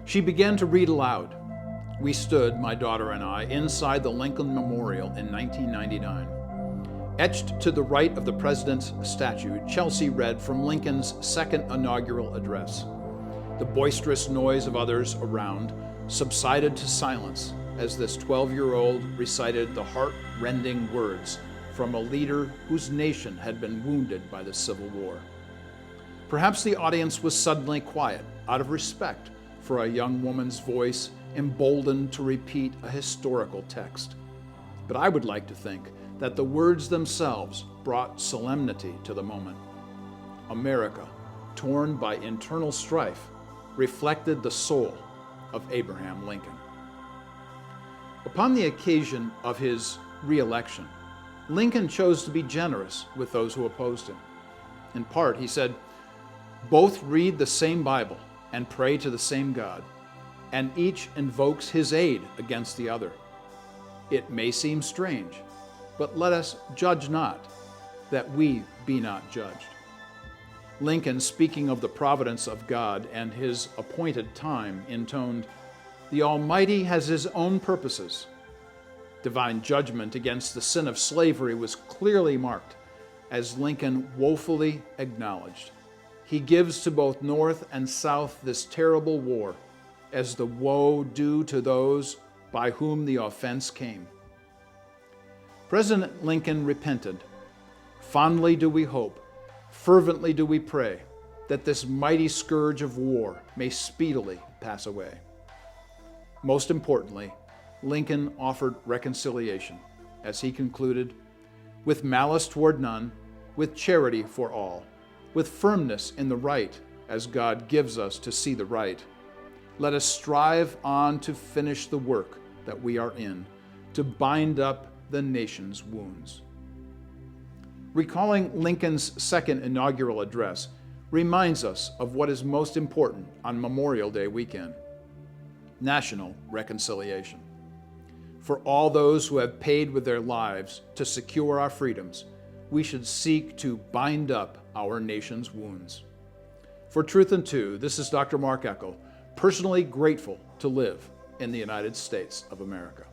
She began to read aloud. We stood, my daughter and I, inside the Lincoln Memorial in 1999. Etched to the right of the president's statue, Chelsea read from Lincoln's second inaugural address. The boisterous noise of others around subsided to silence as this 12-year-old recited the heart-rending words from a leader whose nation had been wounded by the Civil War. Perhaps the audience was suddenly quiet out of respect for a young woman's voice emboldened to repeat a historical text. But I would like to think that the words themselves brought solemnity to the moment. America, torn by internal strife, reflected the soul of Abraham Lincoln. Upon the occasion of his re-election, Lincoln chose to be generous with those who opposed him. In part, he said, "Both read the same Bible and pray to the same God, and each invokes his aid against the other. It may seem strange, but let us judge not, that we be not judged." Lincoln, speaking of the providence of God and his appointed time, intoned, "The Almighty has his own purposes." Divine judgment against the sin of slavery was clearly marked, as Lincoln woefully acknowledged. He gives to both North and South this terrible war as the woe due to those by whom the offense came. President Lincoln repented. Fondly do we hope, fervently do we pray, that this mighty scourge of war may speedily pass away. Most importantly, Lincoln offered reconciliation, as he concluded, "With malice toward none, with charity for all, with firmness in the right, as God gives us to see the right. Let us strive on to finish the work that we are in, to bind up the nation's wounds." Recalling Lincoln's second inaugural address reminds us of what is most important on Memorial Day weekend: national reconciliation. For all those who have paid with their lives to secure our freedoms, we should seek to bind up our nation's wounds. For Truth and Two, this is Dr. Mark Eckel, personally grateful to live in the United States of America.